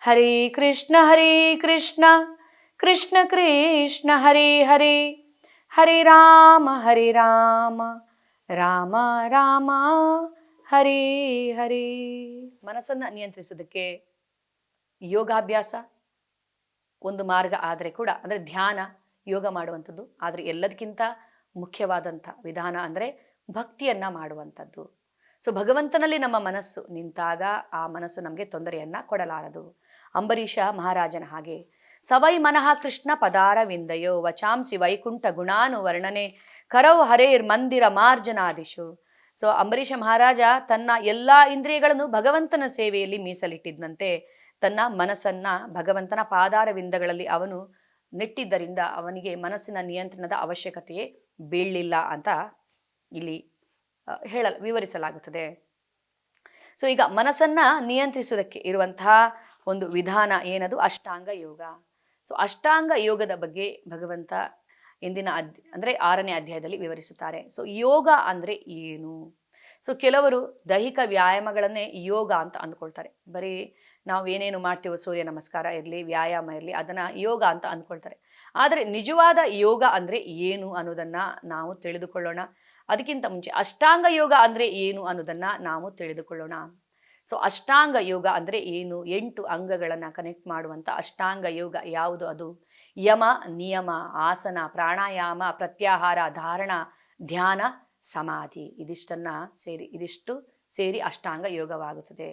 ಹರೇ ಕೃಷ್ಣ ಕೃಷ್ಣ ಕೃಷ್ಣ ಹರೇ ಹರೇ, ಹರೇ ರಾಮ ರಾಮ ರಾಮ ಹರೇ ಹರೇ. ಮನಸ್ಸನ್ನು ನಿಯಂತ್ರಿಸೋದಕ್ಕೆ ಯೋಗಾಭ್ಯಾಸ ಒಂದು ಮಾರ್ಗ ಆದರೆ ಕೂಡ, ಅಂದರೆ ಧ್ಯಾನ, ಯೋಗ ಮಾಡುವಂಥದ್ದು. ಆದರೆ ಎಲ್ಲದಕ್ಕಿಂತ ಮುಖ್ಯವಾದಂಥ ವಿಧಾನ ಅಂದರೆ ಭಕ್ತಿಯನ್ನು ಮಾಡುವಂಥದ್ದು. ಸೊ ಭಗವಂತನಲ್ಲಿ ನಮ್ಮ ಮನಸ್ಸು ನಿಂತಾಗ ಆ ಮನಸ್ಸು ನಮಗೆ ತೊಂದರೆಯನ್ನು ಕೊಡಲಾರದು. ಅಂಬರೀಷ ಮಹಾರಾಜನ ಹಾಗೆ ಸವೈ ಮನಃ ಕೃಷ್ಣ ಪದಾರ ವಿಂದಯೋ ವಚಾಂಸಿ ವೈಕುಂಠ ಗುಣಾನು ವರ್ಣನೆ ಕರೌ ಹರೇರ್ ಮಂದಿರ ಮಾರ್ಜನಾದಿಶು. ಸೊ ಅಂಬರೀಷ ಮಹಾರಾಜ ತನ್ನ ಎಲ್ಲ ಇಂದ್ರಿಯಗಳನ್ನು ಭಗವಂತನ ಸೇವೆಯಲ್ಲಿ ಮೀಸಲಿಟ್ಟಿದ್ದಂತೆ ತನ್ನ ಮನಸ್ಸನ್ನ ಭಗವಂತನ ಪಾದಾರ ವಿಂದಗಳಲ್ಲಿ ಅವನು ನೆಟ್ಟಿದ್ದರಿಂದ ಅವನಿಗೆ ಮನಸ್ಸಿನ ನಿಯಂತ್ರಣದ ಅವಶ್ಯಕತೆಯೇ ಬೀಳಲಿಲ್ಲ ಅಂತ ಇಲ್ಲಿ ವಿವರಿಸಲಾಗುತ್ತದೆ. ಸೊ ಈಗ ಮನಸ್ಸನ್ನ ನಿಯಂತ್ರಿಸುವುದಕ್ಕೆ ಇರುವಂತಹ ಒಂದು ವಿಧಾನ ಏನದು? ಅಷ್ಟಾಂಗ ಯೋಗ. ಸೊ ಅಷ್ಟಾಂಗ ಯೋಗದ ಬಗ್ಗೆ ಭಗವಂತ ಇಂದಿನ ಅಂದರೆ 6ನೇ ಅಧ್ಯಾಯದಲ್ಲಿ ವಿವರಿಸುತ್ತಾರೆ. ಸೊ ಯೋಗ ಅಂದರೆ ಏನು? ಸೊ ಕೆಲವರು ದೈಹಿಕ ವ್ಯಾಯಾಮಗಳನ್ನೇ ಯೋಗ ಅಂತ ಅಂದ್ಕೊಳ್ತಾರೆ. ಬರೀ ನಾವು ಏನೇನು ಮಾಡ್ತೀವೋ, ಸೂರ್ಯ ನಮಸ್ಕಾರ ಇರಲಿ, ವ್ಯಾಯಾಮ ಇರಲಿ, ಅದನ್ನು ಯೋಗ ಅಂತ ಅಂದ್ಕೊಳ್ತಾರೆ. ಆದರೆ ನಿಜವಾದ ಯೋಗ ಅಂದರೆ ಏನು ಅನ್ನೋದನ್ನು ನಾವು ತಿಳಿದುಕೊಳ್ಳೋಣ. ಅದಕ್ಕಿಂತ ಮುಂಚೆ ಅಷ್ಟಾಂಗ ಯೋಗ ಅಂದರೆ ಏನು ಅನ್ನೋದನ್ನು ನಾವು ತಿಳಿದುಕೊಳ್ಳೋಣ. ಸೊ ಅಷ್ಟಾಂಗ ಯೋಗ ಅಂದರೆ ಏನು? 8 ಅಂಗಗಳನ್ನು ಕನೆಕ್ಟ್ ಮಾಡುವಂಥ ಅಷ್ಟಾಂಗ ಯೋಗ ಯಾವುದು? ಅದು ಯಮ, ನಿಯಮ, ಆಸನ, ಪ್ರಾಣಾಯಾಮ, ಪ್ರತ್ಯಾಹಾರ, ಧಾರಣ, ಧ್ಯಾನ, ಸಮಾಧಿ. ಇದಿಷ್ಟು ಸೇರಿ ಅಷ್ಟಾಂಗ ಯೋಗವಾಗುತ್ತದೆ.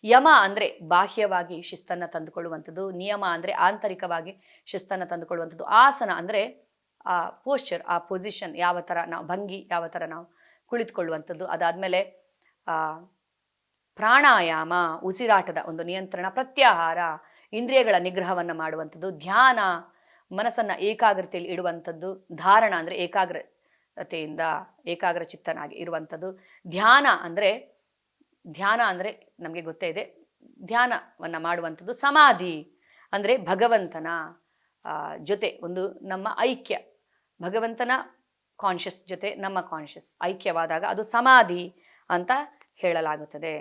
ಯಮ ಅಂದರೆ ಬಾಹ್ಯವಾಗಿ ಶಿಸ್ತನ್ನು ತಂದುಕೊಳ್ಳುವಂಥದ್ದು. ನಿಯಮ ಅಂದರೆ ಆಂತರಿಕವಾಗಿ ಶಿಸ್ತನ್ನು ತಂದುಕೊಳ್ಳುವಂಥದ್ದು. ಆಸನ ಅಂದರೆ ಆ ಪೋಶ್ಚರ್, ಆ ಪೊಸಿಷನ್, ಯಾವ ಥರ ನಾವು ಭಂಗಿ, ಯಾವ ಥರ ನಾವು ಕುಳಿತುಕೊಳ್ಳುವಂಥದ್ದು. ಅದಾದಮೇಲೆ ಪ್ರಾಣಾಯಾಮ, ಉಸಿರಾಟದ ಒಂದು ನಿಯಂತ್ರಣ, ಪ್ರತ್ಯಾಹಾರ, ಇಂದ್ರಿಯಗಳ ನಿಗ್ರಹವನ್ನು ಮಾಡುವಂಥದ್ದು, ಧ್ಯಾನ, ಮನಸ್ಸನ್ನು ಏಕಾಗ್ರತೆಯಲ್ಲಿ ಇಡುವಂಥದ್ದು, ಧಾರಣ ಅಂದರೆ ಏಕಾಗ್ರತೆಯಿಂದ ಏಕಾಗ್ರಚಿತ್ತನಾಗಿ ಇರುವಂಥದ್ದು, ಧ್ಯಾನ ಅಂದರೆ ನಮಗೆ ಗೊತ್ತೇ ಇದೆ, ಧ್ಯಾನವನ್ನು ಮಾಡುವಂಥದ್ದು, ಸಮಾಧಿ ಅಂದರೆ ಭಗವಂತನ ಜೊತೆ ಒಂದು ನಮ್ಮ ಐಕ್ಯ, ಭಗವಂತನ ಕಾನ್ಷಿಯಸ್ ಜೊತೆ ನಮ್ಮ ಕಾನ್ಷಿಯಸ್ ಐಕ್ಯವಾದಾಗ ಅದು ಸಮಾಧಿ ಅಂತ ಹೇಳಲಾಗುತ್ತದೆ.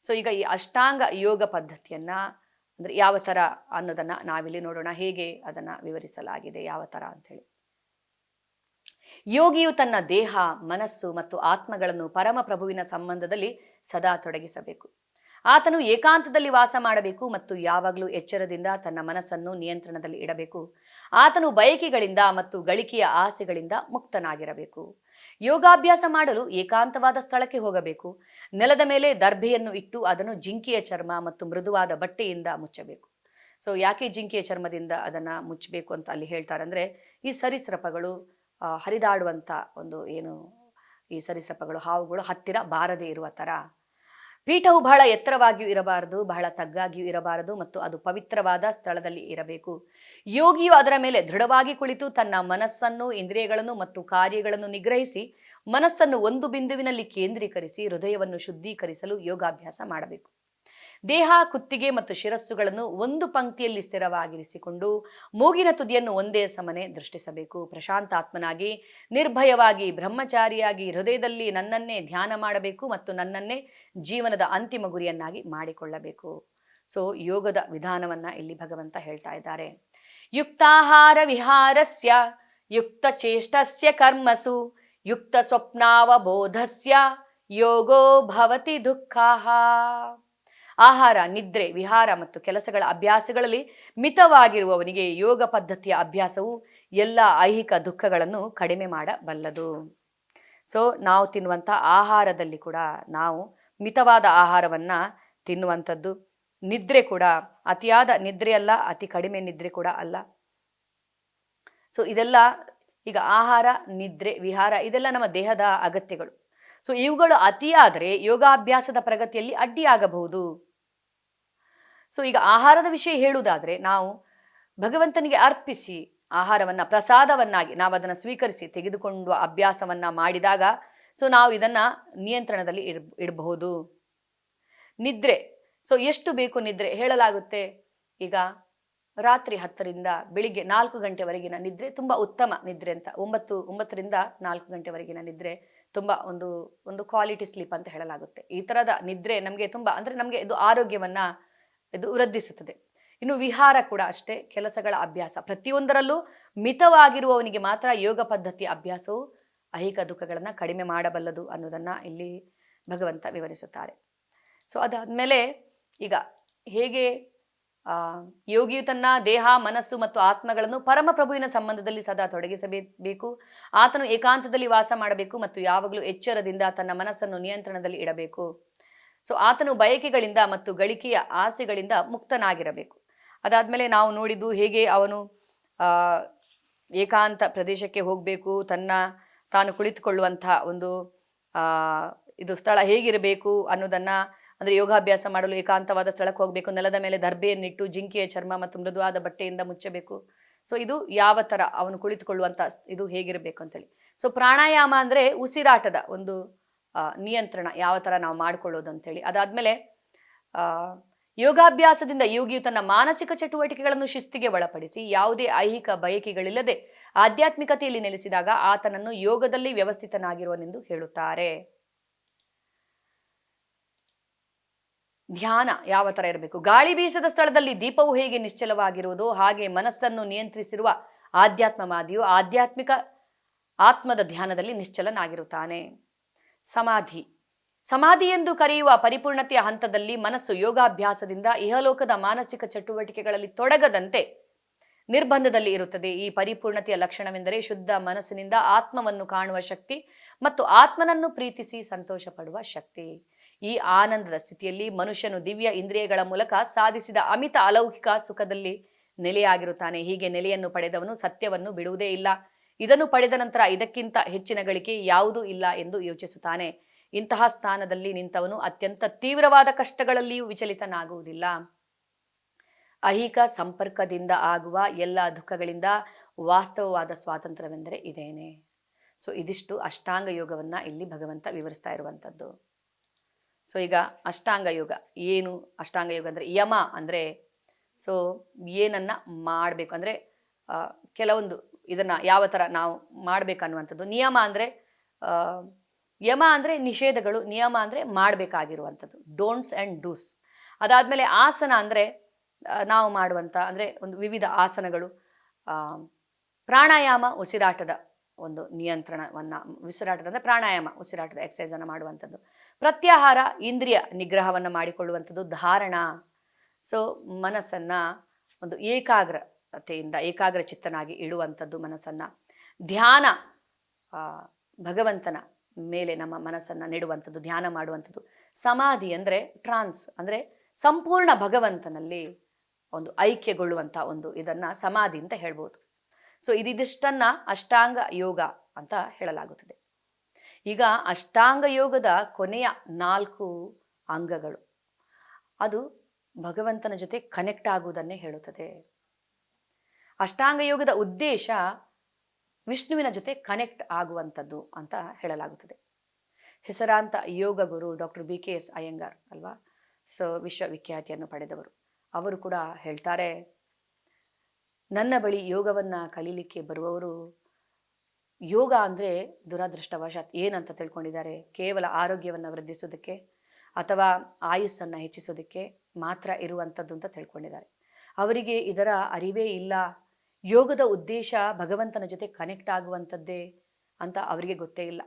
ಸೊ ಈಗ ಈ ಅಷ್ಟಾಂಗ ಯೋಗ ಪದ್ಧತಿಯನ್ನು ಅಂದರೆ ಯಾವ ಥರ ಅನ್ನೋದನ್ನು ನಾವಿಲ್ಲಿ ನೋಡೋಣ. ಹೇಗೆ ಅದನ್ನು ವಿವರಿಸಲಾಗಿದೆ, ಯಾವ ಥರ ಅಂಥೇಳಿ. ಯೋಗಿಯು ತನ್ನ ದೇಹ, ಮನಸ್ಸು ಮತ್ತು ಆತ್ಮಗಳನ್ನು ಪರಮಪ್ರಭುವಿನ ಸಂಬಂಧದಲ್ಲಿ ಸದಾ ತೊಡಗಿಸಬೇಕು. ಆತನು ಏಕಾಂತದಲ್ಲಿ ವಾಸ ಮಾಡಬೇಕು ಮತ್ತು ಯಾವಾಗಲೂ ಎಚ್ಚರದಿಂದ ತನ್ನ ಮನಸ್ಸನ್ನು ನಿಯಂತ್ರಣದಲ್ಲಿ ಇಡಬೇಕು. ಆತನು ಬಯಕೆಗಳಿಂದ ಮತ್ತು ಗಳಿಕೆಯ ಆಸೆಗಳಿಂದ ಮುಕ್ತನಾಗಿರಬೇಕು. ಯೋಗಾಭ್ಯಾಸ ಮಾಡಲು ಏಕಾಂತವಾದ ಸ್ಥಳಕ್ಕೆ ಹೋಗಬೇಕು. ನೆಲದ ಮೇಲೆ ದರ್ಭೆಯನ್ನು ಇಟ್ಟು ಅದನ್ನು ಜಿಂಕೆಯ ಚರ್ಮ ಮತ್ತು ಮೃದುವಾದ ಬಟ್ಟೆಯಿಂದ ಮುಚ್ಚಬೇಕು. ಸೊ ಯಾಕೆ ಜಿಂಕೆಯ ಚರ್ಮದಿಂದ ಅದನ್ನು ಮುಚ್ಚಬೇಕು ಅಂತ ಅಲ್ಲಿ ಹೇಳ್ತಾರೆ ಅಂದರೆ, ಈ ಸರೀಸೃಪಗಳು ಹರಿದಾಡುವಂಥ ಒಂದು ಈ ಸರೀಸೃಪಗಳು, ಹಾವುಗಳು ಹತ್ತಿರ ಬಾರದೇ ಇರುವ ಥರ. ಪೀಠವು ಬಹಳ ಎತ್ತರವಾಗಿಯೂ ಇರಬಾರದು, ಬಹಳ ತಗ್ಗಾಗಿಯೂ ಇರಬಾರದು ಮತ್ತು ಅದು ಪವಿತ್ರವಾದ ಸ್ಥಳದಲ್ಲಿ ಇರಬೇಕು. ಯೋಗಿಯು ಅದರ ಮೇಲೆ ದೃಢವಾಗಿ ಕುಳಿತು ತನ್ನ ಮನಸ್ಸನ್ನು, ಇಂದ್ರಿಯಗಳನ್ನು ಮತ್ತು ಕಾರ್ಯಗಳನ್ನು ನಿಗ್ರಹಿಸಿ ಮನಸ್ಸನ್ನು ಒಂದು ಬಿಂದುವಿನಲ್ಲಿ ಕೇಂದ್ರೀಕರಿಸಿ ಹೃದಯವನ್ನು ಶುದ್ಧೀಕರಿಸಲು ಯೋಗಾಭ್ಯಾಸ ಮಾಡಬೇಕು. ದೇಹ, ಕುತ್ತಿಗೆ ಮತ್ತು ಶಿರಸ್ಸುಗಳನ್ನು ಒಂದು ಪಂಕ್ತಿಯಲ್ಲಿ ಸ್ಥಿರವಾಗಿರಿಸಿಕೊಂಡು ಮೂಗಿನ ತುದಿಯನ್ನು ಒಂದೇ ಸಮನೆ ದೃಷ್ಟಿಸಬೇಕು. ಪ್ರಶಾಂತಾತ್ಮನಾಗಿ, ನಿರ್ಭಯವಾಗಿ, ಬ್ರಹ್ಮಚಾರಿಯಾಗಿ ಹೃದಯದಲ್ಲಿ ನನ್ನನ್ನೇ ಧ್ಯಾನ ಮಾಡಬೇಕು ಮತ್ತು ನನ್ನನ್ನೇ ಜೀವನದ ಅಂತಿಮ ಗುರಿಯನ್ನಾಗಿ ಮಾಡಿಕೊಳ್ಳಬೇಕು. ಸೊ ಯೋಗದ ವಿಧಾನವನ್ನ ಇಲ್ಲಿ ಭಗವಂತ ಹೇಳ್ತಾ ಇದ್ದಾರೆ. ಯುಕ್ತಾಹಾರ ವಿಹಾರಸ್ಯ ಯುಕ್ತ ಚೇಷ್ಟಸ್ಯ ಕರ್ಮಸು ಯುಕ್ತ ಸ್ವಪ್ನಾವಬೋಧಸ್ಯ ಯೋಗೋ ಭವತಿ ದುಃಖಾಹ. ಆಹಾರ, ನಿದ್ರೆ, ವಿಹಾರ ಮತ್ತು ಕೆಲಸಗಳ ಅಭ್ಯಾಸಗಳಲ್ಲಿ ಮಿತವಾಗಿರುವವನಿಗೆ ಯೋಗ ಪದ್ಧತಿಯ ಅಭ್ಯಾಸವು ಎಲ್ಲ ಐಹಿಕ ದುಃಖಗಳನ್ನು ಕಡಿಮೆ ಮಾಡಬಲ್ಲದು. ಸೊ ನಾವು ತಿನ್ನುವಂಥ ಆಹಾರದಲ್ಲಿ ಕೂಡ ನಾವು ಮಿತವಾದ ಆಹಾರವನ್ನು ತಿನ್ನುವಂಥದ್ದು. ನಿದ್ರೆ ಕೂಡ ಅತಿಯಾದ ನಿದ್ರೆ ಅಲ್ಲ, ಅತಿ ಕಡಿಮೆ ನಿದ್ರೆ ಕೂಡ ಅಲ್ಲ. ಸೊ ಇದೆಲ್ಲ ಈಗ ಆಹಾರ, ನಿದ್ರೆ, ವಿಹಾರ ಇದೆಲ್ಲ ನಮ್ಮ ದೇಹದ ಅಗತ್ಯಗಳು. ಸೊ ಇವುಗಳು ಅತಿಯಾದರೆ ಯೋಗಾಭ್ಯಾಸದ ಪ್ರಗತಿಯಲ್ಲಿ ಅಡ್ಡಿಯಾಗಬಹುದು. ಸೊ ಈಗ ಆಹಾರದ ವಿಷಯ ಹೇಳುವುದಾದರೆ, ನಾವು ಭಗವಂತನಿಗೆ ಅರ್ಪಿಸಿ ಆಹಾರವನ್ನು ಪ್ರಸಾದವನ್ನಾಗಿ ನಾವು ಅದನ್ನು ಸ್ವೀಕರಿಸಿ ತೆಗೆದುಕೊಳ್ಳುವ ಅಭ್ಯಾಸವನ್ನು ಮಾಡಿದಾಗ ಸೊ ನಾವು ಇದನ್ನು ನಿಯಂತ್ರಣದಲ್ಲಿ ಇಡಬಹುದು. ನಿದ್ರೆ, ಸೊ ಎಷ್ಟು ಬೇಕು ನಿದ್ರೆ ಹೇಳಲಾಗುತ್ತೆ. ಈಗ ರಾತ್ರಿ 10ರಿಂದ ಬೆಳಿಗ್ಗೆ 4 ಗಂಟೆವರೆಗಿನ ನಿದ್ರೆ ತುಂಬ ಉತ್ತಮ ನಿದ್ರೆ ಅಂತ. 9ರಿಂದ 4 ಗಂಟೆವರೆಗಿನ ನಿದ್ರೆ ತುಂಬ ಒಂದು ಕ್ವಾಲಿಟಿ ಸ್ಲೀಪ್ ಅಂತ ಹೇಳಲಾಗುತ್ತೆ. ಈ ಥರದ ನಿದ್ರೆ ನಮಗೆ ತುಂಬ ಅಂದರೆ ನಮಗೆ ಇದು ಆರೋಗ್ಯವನ್ನು ಇದು ವೃದ್ಧಿಸುತ್ತದೆ. ಇನ್ನು ವಿಹಾರ ಕೂಡ ಅಷ್ಟೇ, ಕೆಲಸಗಳ ಅಭ್ಯಾಸ ಪ್ರತಿಯೊಂದರಲ್ಲೂ ಮಿತವಾಗಿರುವವನಿಗೆ ಮಾತ್ರ ಯೋಗ ಪದ್ಧತಿಯ ಅಭ್ಯಾಸವು ಐಹಿಕ ದುಃಖಗಳನ್ನು ಕಡಿಮೆ ಮಾಡಬಲ್ಲದು ಅನ್ನೋದನ್ನ ಇಲ್ಲಿ ಭಗವಂತ ವಿವರಿಸುತ್ತಾರೆ. ಸೊ ಅದಾದ್ಮೇಲೆ ಈಗ ಹೇಗೆ ಯೋಗಿಯು ತನ್ನ ದೇಹ, ಮನಸ್ಸು ಮತ್ತು ಆತ್ಮಗಳನ್ನು ಪರಮಪ್ರಭುವಿನ ಸಂಬಂಧದಲ್ಲಿ ಸದಾ ತೊಡಗಿಸಬೇಕು. ಆತನು ಏಕಾಂತದಲ್ಲಿ ವಾಸ ಮಾಡಬೇಕು ಮತ್ತು ಯಾವಾಗಲೂ ಎಚ್ಚರದಿಂದ ತನ್ನ ಮನಸ್ಸನ್ನು ನಿಯಂತ್ರಣದಲ್ಲಿ ಇಡಬೇಕು. ಸೊ ಆತನು ಬಯಕೆಗಳಿಂದ ಮತ್ತು ಗಳಿಕೆಯ ಆಸೆಗಳಿಂದ ಮುಕ್ತನಾಗಿರಬೇಕು. ಅದಾದ್ಮೇಲೆ ನಾವು ನೋಡಿದ್ದು ಹೇಗೆ ಅವನು ಏಕಾಂತ ಪ್ರದೇಶಕ್ಕೆ ಹೋಗಬೇಕು, ತಾನು ಕುಳಿತುಕೊಳ್ಳುವಂತಹ ಒಂದು ಇದು ಸ್ಥಳ ಹೇಗಿರಬೇಕು ಅನ್ನೋದನ್ನ, ಅಂದ್ರೆ ಯೋಗಾಭ್ಯಾಸ ಮಾಡಲು ಏಕಾಂತವಾದ ಸ್ಥಳಕ್ಕೆ ಹೋಗಬೇಕು, ನೆಲದ ಮೇಲೆ ದರ್ಬೆಯನ್ನಿಟ್ಟು ಜಿಂಕೆಯ ಚರ್ಮ ಮತ್ತು ಮೃದುವಾದ ಬಟ್ಟೆಯಿಂದ ಮುಚ್ಚಬೇಕು. ಸೊ ಇದು ಯಾವ ತರ ಅವನು ಕುಳಿತುಕೊಳ್ಳುವಂತ ಇದು ಹೇಗಿರಬೇಕು ಅಂತೇಳಿ. ಸೊ ಪ್ರಾಣಾಯಾಮ ಅಂದ್ರೆ ಉಸಿರಾಟದ ಒಂದು ನಿಯಂತ್ರಣ ಯಾವ ತರ ನಾವು ಮಾಡ್ಕೊಳ್ಳೋದು ಅಂತೇಳಿ. ಅದಾದ್ಮೇಲೆ ಯೋಗಾಭ್ಯಾಸದಿಂದ ಯೋಗಿಯು ತನ್ನ ಮಾನಸಿಕ ಚಟುವಟಿಕೆಗಳನ್ನು ಶಿಸ್ತಿಗೆ ಒಳಪಡಿಸಿ ಯಾವುದೇ ಐಹಿಕ ಬಯಕೆಗಳಿಲ್ಲದೆ ಆಧ್ಯಾತ್ಮಿಕತೆಯಲ್ಲಿ ನೆಲೆಸಿದಾಗ ಆತನನ್ನು ಯೋಗದಲ್ಲಿ ವ್ಯವಸ್ಥಿತನಾಗಿರುವನೆಂದು ಹೇಳುತ್ತಾರೆ. ಧ್ಯಾನ ಯಾವ ತರ ಇರಬೇಕು? ಗಾಳಿ ಬೀಸದ ಸ್ಥಳದಲ್ಲಿ ದೀಪವು ಹೇಗೆ ನಿಶ್ಚಲವಾಗಿರುವುದೋ ಹಾಗೆ ಮನಸ್ಸನ್ನು ನಿಯಂತ್ರಿಸಿರುವ ಆಧ್ಯಾತ್ಮವಾದಿಯು ಆಧ್ಯಾತ್ಮಿಕ ಆತ್ಮದ ಧ್ಯಾನದಲ್ಲಿ ನಿಶ್ಚಲನಾಗಿರುತ್ತಾನೆ. ಸಮಾಧಿ ಎಂದು ಕರೆಯುವ ಪರಿಪೂರ್ಣತೆಯ ಹಂತದಲ್ಲಿ ಮನಸ್ಸು ಯೋಗಾಭ್ಯಾಸದಿಂದ ಇಹಲೋಕದ ಮಾನಸಿಕ ಚಟುವಟಿಕೆಗಳಲ್ಲಿ ತೊಡಗದಂತೆ ನಿರ್ಬಂಧದಲ್ಲಿ ಇರುತ್ತದೆ. ಈ ಪರಿಪೂರ್ಣತೆಯ ಲಕ್ಷಣವೆಂದರೆ ಶುದ್ಧ ಮನಸ್ಸಿನಿಂದ ಆತ್ಮವನ್ನು ಕಾಣುವ ಶಕ್ತಿ ಮತ್ತು ಆತ್ಮನನ್ನು ಪ್ರೀತಿಸಿ ಸಂತೋಷ ಪಡುವ ಶಕ್ತಿ. ಈ ಆನಂದದ ಸ್ಥಿತಿಯಲ್ಲಿ ಮನುಷ್ಯನು ದಿವ್ಯ ಇಂದ್ರಿಯಗಳ ಮೂಲಕ ಸಾಧಿಸಿದ ಅಮಿತ ಅಲೌಕಿಕ ಸುಖದಲ್ಲಿ ನೆಲೆಯಾಗಿರುತ್ತಾನೆ. ಹೀಗೆ ನೆಲೆಯನ್ನು ಪಡೆದವನು ಸತ್ಯವನ್ನು ಬಿಡುವುದೇ ಇಲ್ಲ. ಇದನ್ನು ಪಡೆದ ನಂತರ ಇದಕ್ಕಿಂತ ಹೆಚ್ಚಿನ ಗಳಿಕೆ ಯಾವುದೂ ಇಲ್ಲ ಎಂದು ಯೋಚಿಸುತ್ತಾನೆ. ಇಂತಹ ಸ್ಥಾನದಲ್ಲಿ ನಿಂತವನು ಅತ್ಯಂತ ತೀವ್ರವಾದ ಕಷ್ಟಗಳಲ್ಲಿಯೂ ವಿಚಲಿತನಾಗುವುದಿಲ್ಲ. ಐಹಿಕ ಸಂಪರ್ಕದಿಂದ ಆಗುವ ಎಲ್ಲ ದುಃಖಗಳಿಂದ ವಾಸ್ತವವಾದ ಸ್ವಾತಂತ್ರ್ಯವೆಂದರೆ ಇದೇನೆ. ಸೊ ಇದಿಷ್ಟು ಅಷ್ಟಾಂಗ ಯೋಗವನ್ನ ಇಲ್ಲಿ ಭಗವಂತ ವಿವರಿಸ್ತಾ ಇರುವಂಥದ್ದು. ಸೊ ಈಗ ಅಷ್ಟಾಂಗ ಯೋಗ ಏನು? ಅಷ್ಟಾಂಗ ಯೋಗ ಅಂದರೆ ಯಮ ಅಂದರೆ ಸೊ ಏನನ್ನ ಮಾಡಬೇಕು ಅಂದರೆ ಕೆಲವೊಂದು ಇದನ್ನ ಯಾವ ಥರ ನಾವು ಮಾಡಬೇಕನ್ನುವಂಥದ್ದು. ನಿಯಮ ಅಂದರೆ ಯಮ ಅಂದರೆ ನಿಷೇಧಗಳು, ನಿಯಮ ಅಂದರೆ ಮಾಡಬೇಕಾಗಿರುವಂಥದ್ದು, ಡೋಂಟ್ಸ್ ಆ್ಯಂಡ್ ಡೂಸ್. ಅದಾದಮೇಲೆ ಆಸನ ಅಂದರೆ ನಾವು ಮಾಡುವಂಥ ಅಂದರೆ ಒಂದು ವಿವಿಧ ಆಸನಗಳು. ಪ್ರಾಣಾಯಾಮ ಉಸಿರಾಟದ ಒಂದು ನಿಯಂತ್ರಣವನ್ನು, ಉಸಿರಾಟದ ಅಂದರೆ ಪ್ರಾಣಾಯಾಮ ಉಸಿರಾಟದ ಎಕ್ಸಸೈಸನ್ನು ಮಾಡುವಂಥದ್ದು. ಪ್ರತ್ಯಾಹಾರ ಇಂದ್ರಿಯ ನಿಗ್ರಹವನ್ನು ಮಾಡಿಕೊಳ್ಳುವಂಥದ್ದು. ಧಾರಣ ಸೊ ಮನಸ್ಸನ್ನು ಒಂದು ಏಕಾಗ್ರತೆಯಿಂದ ಏಕಾಗ್ರ ಚಿತ್ತನಾಗಿ ಇಡುವಂಥದ್ದು ಮನಸ್ಸನ್ನು. ಧ್ಯಾನ ಭಗವಂತನ ಮೇಲೆ ನಮ್ಮ ಮನಸ್ಸನ್ನು ನೆಡುವಂಥದ್ದು, ಧ್ಯಾನ ಮಾಡುವಂಥದ್ದು. ಸಮಾಧಿ ಅಂದರೆ ಟ್ರಾನ್ಸ್ ಅಂದರೆ ಸಂಪೂರ್ಣ ಭಗವಂತನಲ್ಲಿ ಒಂದು ಐಕ್ಯಗೊಳ್ಳುವಂಥ ಒಂದು ಇದನ್ನು ಸಮಾಧಿ ಅಂತ ಹೇಳ್ಬೋದು. ಸೊ ಇದಿಷ್ಟನ್ನ ಅಷ್ಟಾಂಗ ಯೋಗ ಅಂತ ಹೇಳಲಾಗುತ್ತದೆ. ಈಗ ಅಷ್ಟಾಂಗ ಯೋಗದ ಕೊನೆಯ 4 ಅಂಗಗಳು ಅದು ಭಗವಂತನ ಜೊತೆ ಕನೆಕ್ಟ್ ಆಗುವುದನ್ನೇ ಹೇಳುತ್ತದೆ. ಅಷ್ಟಾಂಗ ಯೋಗದ ಉದ್ದೇಶ ವಿಷ್ಣುವಿನ ಜೊತೆ ಕನೆಕ್ಟ್ ಆಗುವಂಥದ್ದು ಅಂತ ಹೇಳಲಾಗುತ್ತದೆ. ಹೆಸರಾಂತ ಯೋಗ ಗುರು ಡಾಕ್ಟರ್ BKS ಅಯ್ಯಂಗಾರ್ ಅಲ್ವಾ, ಸೊ ವಿಶ್ವವಿಖ್ಯಾತಿಯನ್ನು ಪಡೆದವರು. ಅವರು ಕೂಡ ಹೇಳ್ತಾರೆ, ನನ್ನ ಬಳಿ ಯೋಗವನ್ನು ಕಲೀಲಿಕ್ಕೆ ಬರುವವರು ಯೋಗ ಅಂದರೆ ದುರದೃಷ್ಟವಶಾತ್ ಏನಂತ ತಿಳ್ಕೊಂಡಿದ್ದಾರೆ, ಕೇವಲ ಆರೋಗ್ಯವನ್ನು ವೃದ್ಧಿಸೋದಕ್ಕೆ ಅಥವಾ ಆಯುಸ್ಸನ್ನು ಹೆಚ್ಚಿಸೋದಕ್ಕೆ ಮಾತ್ರ ಇರುವಂಥದ್ದು ಅಂತ ತಿಳ್ಕೊಂಡಿದ್ದಾರೆ. ಅವರಿಗೆ ಇದರ ಅರಿವೇ ಇಲ್ಲ. ಯೋಗದ ಉದ್ದೇಶ ಭಗವಂತನ ಜೊತೆ ಕನೆಕ್ಟ್ ಆಗುವಂಥದ್ದೇ ಅಂತ ಅವರಿಗೆ ಗೊತ್ತೇ ಇಲ್ಲ.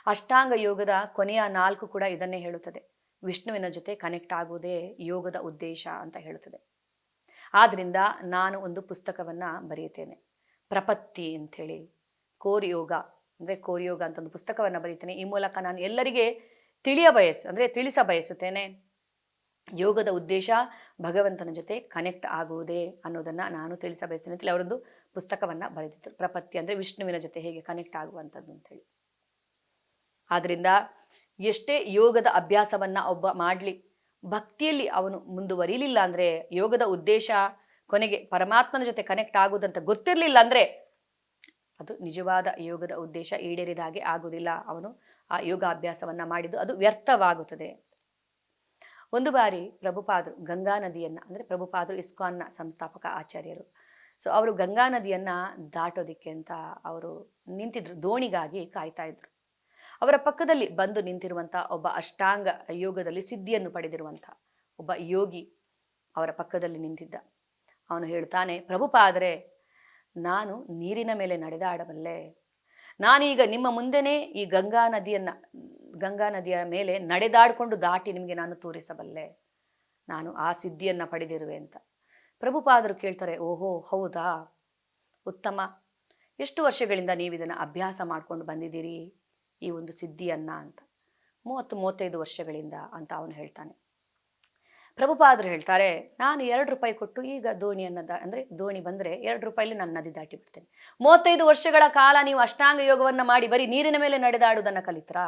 ಅಷ್ಟಾಂಗ ಯೋಗದ ಕೊನೆಯ 4 ಕೂಡ ಇದನ್ನೇ ಹೇಳುತ್ತದೆ, ವಿಷ್ಣುವಿನ ಜೊತೆ ಕನೆಕ್ಟ್ ಆಗುವುದೇ ಯೋಗದ ಉದ್ದೇಶ ಅಂತ ಹೇಳುತ್ತದೆ. ಆದ್ರಿಂದ ನಾನು ಒಂದು ಪುಸ್ತಕವನ್ನು ಬರೆಯುತ್ತೇನೆ, ಪ್ರಪತ್ತಿ ಅಂಥೇಳಿ, ಕೋರ್ ಯೋಗ ಅಂದರೆ ಕೋರ್ ಯೋಗ ಅಂತ ಒಂದು ಪುಸ್ತಕವನ್ನು ಬರೀತೇನೆ. ಈ ಮೂಲಕ ನಾನು ಎಲ್ಲರಿಗೆ ತಿಳಿಸ ಬಯಸುತ್ತೇನೆ ಯೋಗದ ಉದ್ದೇಶ ಭಗವಂತನ ಜೊತೆ ಕನೆಕ್ಟ್ ಆಗುವುದೇ ಅನ್ನೋದನ್ನು ನಾನು ತಿಳಿಸ ಬಯಸ್ತೇನೆ ಅಂತೇಳಿ ಅವರೊಂದು ಪುಸ್ತಕವನ್ನು ಬರೆದಿದ್ದರು. ಪ್ರಪತ್ತಿ ಅಂದರೆ ವಿಷ್ಣುವಿನ ಜೊತೆ ಹೇಗೆ ಕನೆಕ್ಟ್ ಆಗುವಂಥದ್ದು ಅಂತೇಳಿ. ಆದ್ದರಿಂದ ಎಷ್ಟೇ ಯೋಗದ ಅಭ್ಯಾಸವನ್ನು ಒಬ್ಬ ಮಾಡಲಿ, ಭಕ್ತಿಯಲ್ಲಿ ಅವನು ಮುಂದುವರಿಲಿಲ್ಲ ಅಂದರೆ, ಯೋಗದ ಉದ್ದೇಶ ಕೊನೆಗೆ ಪರಮಾತ್ಮನ ಜೊತೆ ಕನೆಕ್ಟ್ ಆಗುವುದಂತ ಗೊತ್ತಿರಲಿಲ್ಲ ಅಂದರೆ ಅದು ನಿಜವಾದ ಯೋಗದ ಉದ್ದೇಶ ಈಡೇರಿದ ಹಾಗೆ ಆಗುವುದಿಲ್ಲ. ಅವನು ಆ ಯೋಗ ಅಭ್ಯಾಸವನ್ನು ಮಾಡಿದ್ದು ಅದು ವ್ಯರ್ಥವಾಗುತ್ತದೆ. ಒಂದು ಬಾರಿ ಪ್ರಭುಪಾದರು ಗಂಗಾ ನದಿಯನ್ನು, ಅಂದರೆ ಪ್ರಭುಪಾದರು ಇಸ್ಕಾನ್ನ ಸಂಸ್ಥಾಪಕ ಆಚಾರ್ಯರು, ಸೊ ಅವರು ಗಂಗಾ ನದಿಯನ್ನು ದಾಟೋದಿಕ್ಕೆ ಅಂತ ಅವರು ನಿಂತಿದ್ರು, ದೋಣಿಗಾಗಿ ಕಾಯ್ತಾ ಇದ್ರು. ಅವರ ಪಕ್ಕದಲ್ಲಿ ಬಂದು ನಿಂತಿರುವಂಥ ಒಬ್ಬ ಅಷ್ಟಾಂಗ ಯೋಗದಲ್ಲಿ ಸಿದ್ಧಿಯನ್ನು ಪಡೆದಿರುವಂಥ ಒಬ್ಬ ಯೋಗಿ ಅವರ ಪಕ್ಕದಲ್ಲಿ ನಿಂತಿದ್ದ. ಅವನು ಹೇಳ್ತಾನೆ, ಪ್ರಭುಪಾದರೆ ನಾನು ನೀರಿನ ಮೇಲೆ ನಡೆದಾಡಬಲ್ಲೆ. ನಾನೀಗ ನಿಮ್ಮ ಮುಂದೆನೇ ಈ ಗಂಗಾ ನದಿಯ ಮೇಲೆ ನಡೆದಾಡಿಕೊಂಡು ದಾಟಿ ನಿಮಗೆ ನಾನು ತೋರಿಸಬಲ್ಲೆ. ನಾನು ಆ ಸಿದ್ಧಿಯನ್ನು ಪಡೆದಿರುವೆ ಅಂತ. ಪ್ರಭುಪಾದರು ಕೇಳ್ತಾರೆ, ಓಹೋ ಹೌದಾ, ಉತ್ತಮ. ಎಷ್ಟು ವರ್ಷಗಳಿಂದ ನೀವು ಇದನ್ನು ಅಭ್ಯಾಸ ಮಾಡ್ಕೊಂಡು ಬಂದಿದ್ದೀರಿ ಈ ಒಂದು ಸಿದ್ಧಿಯನ್ನ ಅಂತ? 30-35 ವರ್ಷಗಳಿಂದ ಅಂತ ಅವನು ಹೇಳ್ತಾನೆ. ಪ್ರಭುಪಾದರು ಹೇಳ್ತಾರೆ, ನಾನು 2 ರೂಪಾಯಿ ಕೊಟ್ಟು ಈಗ ಅಂದರೆ ದೋಣಿ ಬಂದರೆ 2 ರೂಪಾಯಿಲಿ ನಾನು ನದಿ ದಾಟಿ ಬಿಡ್ತೇನೆ. 35 ವರ್ಷಗಳ ಕಾಲ ನೀವು ಅಷ್ಟಾಂಗ ಯೋಗವನ್ನು ಮಾಡಿ ಬರೀ ನೀರಿನ ಮೇಲೆ ನಡೆದಾಡುವುದನ್ನು ಕಲಿತ್ರಾ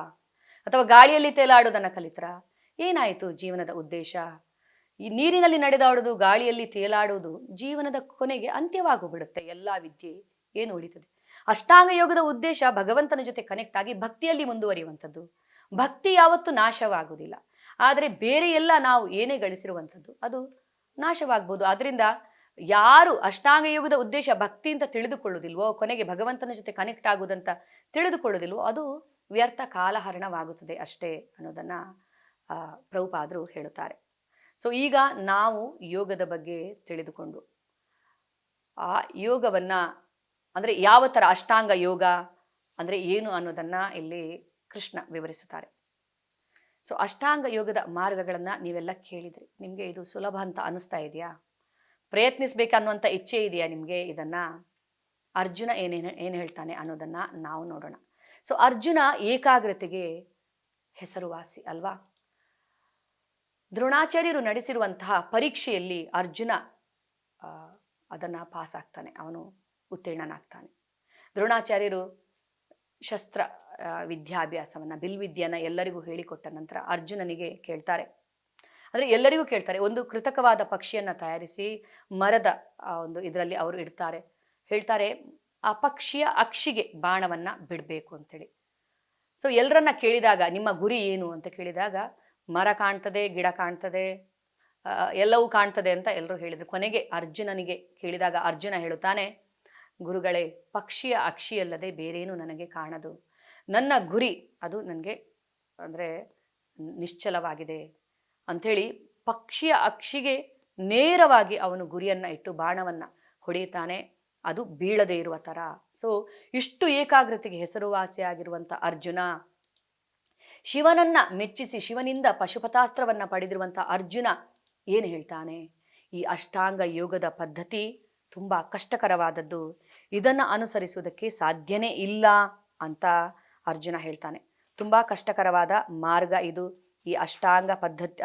ಅಥವಾ ಗಾಳಿಯಲ್ಲಿ ತೇಲಾಡುವುದನ್ನು ಕಲಿತ್ರಾ? ಏನಾಯಿತು ಜೀವನದ ಉದ್ದೇಶ? ಈ ನೀರಿನಲ್ಲಿ ನಡೆದಾಡುವುದು, ಗಾಳಿಯಲ್ಲಿ ತೇಲಾಡುವುದು ಜೀವನದ ಕೊನೆಗೆ ಅಂತ್ಯವಾಗೋಗ್ಬಿಡುತ್ತೆ. ಎಲ್ಲ ವಿದ್ಯೆ ಏನು ಉಳಿತದೆ? ಅಷ್ಟಾಂಗ ಯೋಗದ ಉದ್ದೇಶ ಭಗವಂತನ ಜೊತೆ ಕನೆಕ್ಟ್ ಆಗಿ ಭಕ್ತಿಯಲ್ಲಿ ಮುಂದುವರಿಯುವಂಥದ್ದು. ಭಕ್ತಿ ಯಾವತ್ತೂ ನಾಶವಾಗುವುದಿಲ್ಲ. ಆದರೆ ಬೇರೆ ಎಲ್ಲ ನಾವು ಏನೇ ಗಳಿಸಿರುವಂಥದ್ದು ಅದು ನಾಶವಾಗ್ಬೋದು. ಅದರಿಂದ ಯಾರು ಅಷ್ಟಾಂಗ ಯೋಗದ ಉದ್ದೇಶ ಭಕ್ತಿ ಅಂತ ತಿಳಿದುಕೊಳ್ಳುವುದಿಲ್ವೋ, ಕೊನೆಗೆ ಭಗವಂತನ ಜೊತೆ ಕನೆಕ್ಟ್ ಆಗುವುದಂತ ತಿಳಿದುಕೊಳ್ಳುವುದಿಲ್ವೋ, ಅದು ವ್ಯರ್ಥ ಕಾಲಹರಣವಾಗುತ್ತದೆ ಅಷ್ಟೇ ಅನ್ನೋದನ್ನು ಪ್ರಭುಪಾದರು ಹೇಳುತ್ತಾರೆ. ಸೊ ಈಗ ನಾವು ಯೋಗದ ಬಗ್ಗೆ ತಿಳಿದುಕೊಂಡು ಆ ಯೋಗವನ್ನು ಅಂದರೆ ಯಾವ ಥರ ಅಷ್ಟಾಂಗ ಯೋಗ ಅಂದರೆ ಏನು ಅನ್ನೋದನ್ನು ಇಲ್ಲಿ ಕೃಷ್ಣ ವಿವರಿಸುತ್ತಾರೆ. ಸೊ ಅಷ್ಟಾಂಗ ಯೋಗದ ಮಾರ್ಗಗಳನ್ನು ನೀವೆಲ್ಲ ಕೇಳಿದ್ರಿ. ನಿಮಗೆ ಇದು ಸುಲಭ ಅಂತ ಅನ್ನಿಸ್ತಾ ಇದೆಯಾ? ಪ್ರಯತ್ನಿಸಬೇಕನ್ನುವಂಥ ಇಚ್ಛೆ ಇದೆಯಾ ನಿಮಗೆ? ಇದನ್ನು ಅರ್ಜುನ ಏನು ಹೇಳ್ತಾನೆ ಅನ್ನೋದನ್ನು ನಾವು ನೋಡೋಣ. ಸೊ ಅರ್ಜುನ ಏಕಾಗ್ರತೆಗೆ ಹೆಸರುವಾಸಿ ಅಲ್ವಾ? ದ್ರೋಣಾಚಾರ್ಯರು ನಡೆಸಿರುವಂತಹ ಪರೀಕ್ಷೆಯಲ್ಲಿ ಅರ್ಜುನ ಅದನ್ನು ಪಾಸ್ ಆಗ್ತಾನೆ, ಅವನು ಉತ್ತೀರ್ಣನಾಗ್ತಾನೆ. ದ್ರೋಣಾಚಾರ್ಯರು ಶಸ್ತ್ರ ವಿದ್ಯಾಭ್ಯಾಸವನ್ನು, ಬಿಲ್ವಿದ್ಯೆಯನ್ನು ಎಲ್ಲರಿಗೂ ಹೇಳಿಕೊಟ್ಟ ನಂತರ ಅರ್ಜುನನಿಗೆ ಕೇಳ್ತಾರೆ, ಅಂದರೆ ಎಲ್ಲರಿಗೂ ಕೇಳ್ತಾರೆ, ಒಂದು ಕೃತಕವಾದ ಪಕ್ಷಿಯನ್ನು ತಯಾರಿಸಿ ಮರದ ಒಂದು ಇದರಲ್ಲಿ ಅವರು ಇಡ್ತಾರೆ. ಹೇಳ್ತಾರೆ, ಆ ಪಕ್ಷಿಯ ಅಕ್ಷಿಗೆ ಬಾಣವನ್ನು ಬಿಡಬೇಕು ಅಂತೇಳಿ. ಸೊ ಎಲ್ಲರನ್ನ ಕೇಳಿದಾಗ ನಿಮ್ಮ ಗುರಿ ಏನು ಅಂತ ಕೇಳಿದಾಗ ಮರ ಕಾಣ್ತದೆ, ಗಿಡ ಕಾಣ್ತದೆ, ಎಲ್ಲವೂ ಕಾಣ್ತದೆ ಅಂತ ಎಲ್ಲರೂ ಹೇಳಿದರು. ಕೊನೆಗೆ ಅರ್ಜುನನಿಗೆ ಕೇಳಿದಾಗ ಅರ್ಜುನ ಹೇಳುತ್ತಾನೆ, ಗುರುಗಳೇ, ಪಕ್ಷಿಯ ಅಕ್ಷಿಯಲ್ಲದೆ ಬೇರೇನೂ ನನಗೆ ಕಾಣದು. ನನ್ನ ಗುರಿ ಅದು ನನಗೆ ಅಂದರೆ ನಿಶ್ಚಲವಾಗಿದೆ ಅಂಥೇಳಿ ಪಕ್ಷಿಯ ಅಕ್ಷಿಗೆ ನೇರವಾಗಿ ಅವನು ಗುರಿಯನ್ನು ಇಟ್ಟು ಬಾಣವನ್ನು ಹೊಡೆಯುತ್ತಾನೆ, ಅದು ಬೀಳದೇ ಇರುವ ಥರ. ಸೊ ಇಷ್ಟು ಏಕಾಗ್ರತೆಗೆ ಹೆಸರುವಾಸಿಯಾಗಿರುವಂಥ ಅರ್ಜುನ, ಶಿವನನ್ನ ಮೆಚ್ಚಿಸಿ ಶಿವನಿಂದ ಪಶುಪತಾಸ್ತ್ರವನ್ನು ಪಡೆದಿರುವಂಥ ಅರ್ಜುನ ಏನು ಹೇಳ್ತಾನೆ? ಈ ಅಷ್ಟಾಂಗ ಯೋಗದ ಪದ್ಧತಿ ತುಂಬ ಕಷ್ಟಕರವಾದದ್ದು, ಇದನ್ನು ಅನುಸರಿಸುವುದಕ್ಕೆ ಸಾಧ್ಯನೇ ಇಲ್ಲ ಅಂತ ಅರ್ಜುನ ಹೇಳ್ತಾನೆ. ತುಂಬ ಕಷ್ಟಕರವಾದ ಮಾರ್ಗ ಇದು, ಈ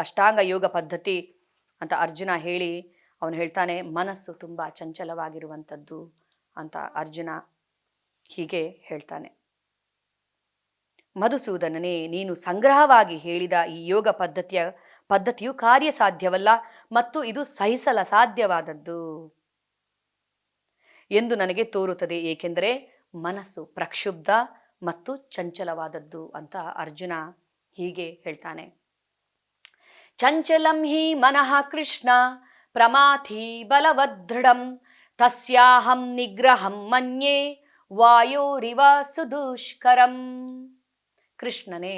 ಅಷ್ಟಾಂಗ ಯೋಗ ಪದ್ಧತಿ ಅಂತ ಅರ್ಜುನ ಹೇಳಿ ಅವನು ಹೇಳ್ತಾನೆ, ಮನಸ್ಸು ತುಂಬ ಚಂಚಲವಾಗಿರುವಂಥದ್ದು ಅಂತ ಅರ್ಜುನ ಹೀಗೆ ಹೇಳ್ತಾನೆ. ಮಧುಸೂದನನೇ, ನೀನು ಸಂಗ್ರಹವಾಗಿ ಹೇಳಿದ ಈ ಯೋಗ ಪದ್ಧತಿಯು ಕಾರ್ಯಸಾಧ್ಯವಲ್ಲ ಮತ್ತು ಇದು ಸಹಿಸಲ ಸಾಧ್ಯವಾದದ್ದು ಎಂದು ನನಗೆ ತೋರುತ್ತದೆ, ಏಕೆಂದರೆ ಮನಸ್ಸು ಪ್ರಕ್ಷುಬ್ಧ ಮತ್ತು ಚಂಚಲವಾದದ್ದು ಅಂತ ಅರ್ಜುನ ಹೀಗೆ ಹೇಳ್ತಾನೆ. ಚಂಚಲಂ ಹಿ ಮನಃ ಕೃಷ್ಣ ಪ್ರಮಾಥಿ ಬಲವದೃಢಂ ತಸ್ಯಾಹಂ ನಿಗ್ರಹಂ ಮನ್ಯೆ ವಾಯೋರಿವ ಸುದುಷ್ಕರಂ. ಕೃಷ್ಣನೇ,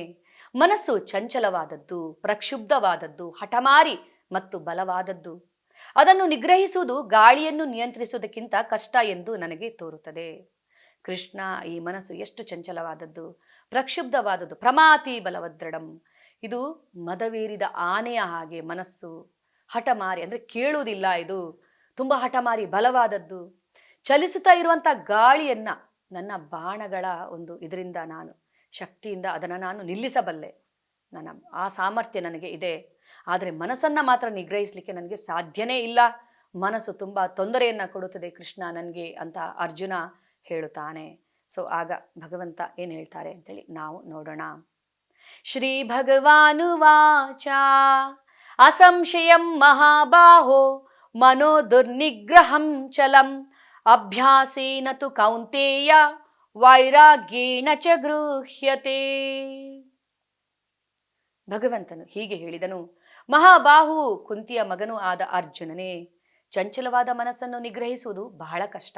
ಮನಸ್ಸು ಚಂಚಲವಾದದ್ದು, ಪ್ರಕ್ಷುಬ್ಧವಾದದ್ದು, ಹಠಮಾರಿ ಮತ್ತು ಬಲವಾದದ್ದು. ಅದನ್ನು ನಿಗ್ರಹಿಸುವುದು ಗಾಳಿಯನ್ನು ನಿಯಂತ್ರಿಸುವುದಕ್ಕಿಂತ ಕಷ್ಟ ಎಂದು ನನಗೆ ತೋರುತ್ತದೆ. ಕೃಷ್ಣ, ಈ ಮನಸ್ಸು ಎಷ್ಟು ಚಂಚಲವಾದದ್ದು, ಪ್ರಕ್ಷುಬ್ಧವಾದದ್ದು. ಪ್ರಮಾತಿ ಬಲವದೃಢಂ, ಇದು ಮದವೇರಿದ ಆನೆಯ ಹಾಗೆ ಮನಸ್ಸು. ಹಠಮಾರಿ ಅಂದರೆ ಕೇಳುವುದಿಲ್ಲ, ಇದು ತುಂಬ ಹಠಮಾರಿ ಬಲವಾದದ್ದು. ಚಲಿಸುತ್ತಾ ಇರುವಂಥ ಗಾಳಿಯನ್ನು ನನ್ನ ಬಾಣಗಳ ಒಂದು ಇದರಿಂದ ನಾನು ಶಕ್ತಿಯಿಂದ ಅದನ್ನು ನಾನು ನಿಲ್ಲಿಸಬಲ್ಲೆ, ನನ್ನ ಆ ಸಾಮರ್ಥ್ಯ ನನಗೆ ಇದೆ. ಆದರೆ ಮನಸ್ಸನ್ನು ಮಾತ್ರ ನಿಗ್ರಹಿಸಲಿಕ್ಕೆ ನನಗೆ ಸಾಧ್ಯನೇ ಇಲ್ಲ. ಮನಸ್ಸು ತುಂಬ ತೊಂದರೆಯನ್ನು ಕೊಡುತ್ತದೆ ಕೃಷ್ಣ ನನಗೆ ಅಂತ ಅರ್ಜುನ ಹೇಳುತ್ತಾನೆ. ಸೊ ಆಗ ಭಗವಂತ ಏನು ಹೇಳ್ತಾರೆ ಅಂತೇಳಿ ನಾವು ನೋಡೋಣ. ಶ್ರೀ ಭಗವಾನುವಾಚ ಅಸಂಶಯಂ ಮಹಾಬಾಹೋ ಮನೋ ದುರ್ನಿಗ್ರಹಂ ಚಲಂ ಅಭ್ಯಾಸೇನ ತು ಕೌಂತೇಯ ವೈರಾಗ್ಯೇಣ ಚ ಗೃಹ್ಯತೆ. ಭಗವಂತನು ಹೀಗೆ ಹೇಳಿದನು, ಮಹಾಬಾಹು ಕುಂತಿಯ ಮಗನೂ ಆದ ಅರ್ಜುನನೇ, ಚಂಚಲವಾದ ಮನಸ್ಸನ್ನು ನಿಗ್ರಹಿಸುವುದು ಬಹಳ ಕಷ್ಟ.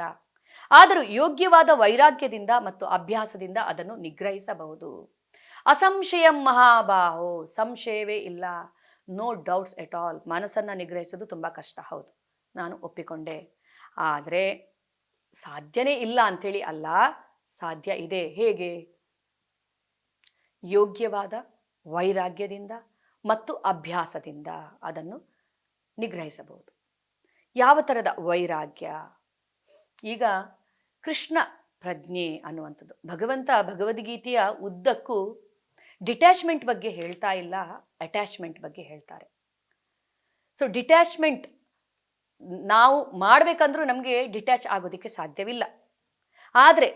ಆದರೂ ಯೋಗ್ಯವಾದ ವೈರಾಗ್ಯದಿಂದ ಮತ್ತು ಅಭ್ಯಾಸದಿಂದ ಅದನ್ನು ನಿಗ್ರಹಿಸಬಹುದು. ಅಸಂಶಯಂ ಮಹಾಬಾಹೋ, ಸಂಶಯವೇ ಇಲ್ಲ, ನೋ ಡೌಟ್ಸ್ ಎಟ್ ಆಲ್. ಮನಸ್ಸನ್ನು ನಿಗ್ರಹಿಸೋದು ತುಂಬ ಕಷ್ಟ, ಹೌದು, ನಾನು ಒಪ್ಪಿಕೊಂಡೆ. ಆದರೆ ಸಾಧ್ಯನೇ ಇಲ್ಲ ಅಂಥೇಳಿ ಅಲ್ಲ, ಸಾಧ್ಯ ಇದೆ. ಹೇಗೆ? ಯೋಗ್ಯವಾದ ವೈರಾಗ್ಯದಿಂದ ಮತ್ತು ಅಭ್ಯಾಸದಿಂದ ಅದನ್ನು ನಿಗ್ರಹಿಸಬಹುದು. ಯಾವ ಥರದ ವೈರಾಗ್ಯ? ಈಗ ಕೃಷ್ಣ ಪ್ರಜ್ಞೆ ಅನ್ನುವಂಥದ್ದು, ಭಗವಂತ ಭಗವದ್ಗೀತೆಯ ಉದ್ದಕ್ಕೂ ಡಿಟ್ಯಾಚ್ಮೆಂಟ್ ಬಗ್ಗೆ ಹೇಳ್ತಾ ಇಲ್ಲ, ಅಟ್ಯಾಚ್ಮೆಂಟ್ ಬಗ್ಗೆ ಹೇಳ್ತಾರೆ. ಸೊ ಡಿಟ್ಯಾಚ್ಮೆಂಟ್ ನಾವು ಮಾಡಬೇಕಂದ್ರೂ ನಮಗೆ ಡಿಟ್ಯಾಚ್ ಆಗೋದಕ್ಕೆ ಸಾಧ್ಯವಿಲ್ಲ. ಆದರೆ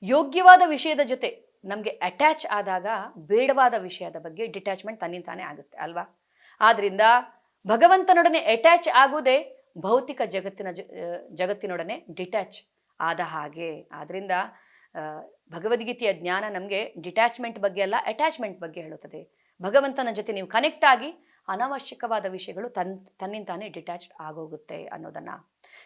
ಯೋಗ್ಯವಾದ ವಿಷಯದ ಜೊತೆ ನಮಗೆ ಅಟ್ಯಾಚ್ ಆದಾಗ ಬೇಡವಾದ ವಿಷಯದ ಬಗ್ಗೆ ಡಿಟ್ಯಾಚ್ಮೆಂಟ್ ತನ್ನಿಂತಾನೇ ಆಗುತ್ತೆ ಅಲ್ವಾ? ಆದ್ದರಿಂದ ಭಗವಂತನೊಡನೆ ಅಟ್ಯಾಚ್ ಆಗುವುದೇ ಭೌತಿಕ ಜಗತ್ತಿನೊಡನೆ ಡಿಟ್ಯಾಚ್ ಆದ ಹಾಗೆ. ಆದ್ದರಿಂದ ಭಗವದ್ಗೀತೆಯ ಜ್ಞಾನ ನಮಗೆ ಡಿಟ್ಯಾಚ್ಮೆಂಟ್ ಬಗ್ಗೆ ಅಲ್ಲ, ಅಟ್ಯಾಚ್ಮೆಂಟ್ ಬಗ್ಗೆ ಹೇಳುತ್ತದೆ. ಭಗವಂತನ ಜೊತೆ ನೀವು ಕನೆಕ್ಟ್ ಆಗಿ ಅನಾವಶ್ಯಕವಾದ ವಿಷಯಗಳು ತನ್ನಿಂತಾನೇ ಡಿಟ್ಯಾಚ್ಡ್ ಆಗೋಗುತ್ತೆ ಅನ್ನೋದನ್ನ.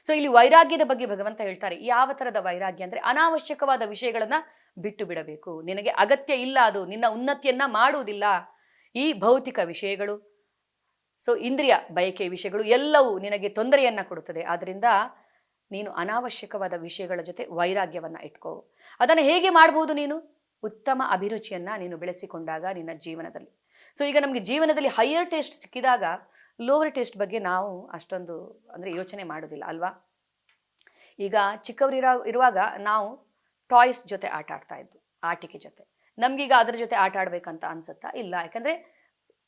ಸೊ ಇಲ್ಲಿ ವೈರಾಗ್ಯದ ಬಗ್ಗೆ ಭಗವಂತ ಹೇಳ್ತಾರೆ. ಯಾವ ಥರದ ವೈರಾಗ್ಯ ಅಂದರೆ ಅನಾವಶ್ಯಕವಾದ ವಿಷಯಗಳನ್ನ ಬಿಟ್ಟು ಬಿಡಬೇಕು. ನಿನಗೆ ಅಗತ್ಯ ಇಲ್ಲ, ಅದು ನಿನ್ನ ಉನ್ನತಿಯನ್ನ ಮಾಡುವುದಿಲ್ಲ. ಈ ಭೌತಿಕ ವಿಷಯಗಳು, ಸೊ ಇಂದ್ರಿಯ ಬಯಕೆಯ ವಿಷಯಗಳು ಎಲ್ಲವೂ ನಿನಗೆ ತೊಂದರೆಯನ್ನ ಕೊಡುತ್ತದೆ. ಆದ್ದರಿಂದ ನೀನು ಅನಾವಶ್ಯಕವಾದ ವಿಷಯಗಳ ಜೊತೆ ವೈರಾಗ್ಯವನ್ನ ಇಟ್ಕೋ. ಅದನ್ನು ಹೇಗೆ ಮಾಡಬಹುದು? ನೀನು ಉತ್ತಮ ಅಭಿರುಚಿಯನ್ನ ನೀನು ಬೆಳೆಸಿಕೊಂಡಾಗ ನಿನ್ನ ಜೀವನದಲ್ಲಿ. ಸೊ ಈಗ ನಮಗೆ ಜೀವನದಲ್ಲಿ ಹೈಯರ್ ಟೇಸ್ಟ್ ಸಿಕ್ಕಿದಾಗ ಲೋವರ್ ಟೇಸ್ಟ್ ಬಗ್ಗೆ ನಾವು ಅಷ್ಟೊಂದು ಅಂದರೆ ಯೋಚನೆ ಮಾಡೋದಿಲ್ಲ ಅಲ್ವಾ? ಈಗ ಇರುವಾಗ ನಾವು ಟಾಯ್ಸ್ ಜೊತೆ ಆಟ ಆಡ್ತಾ ಇದ್ವು, ಆಟಿಕೆ ಜೊತೆ. ನಮ್ಗೀಗ ಅದರ ಜೊತೆ ಆಟ ಆಡ್ಬೇಕಂತ ಅನ್ಸುತ್ತಾ? ಇಲ್ಲ. ಯಾಕಂದ್ರೆ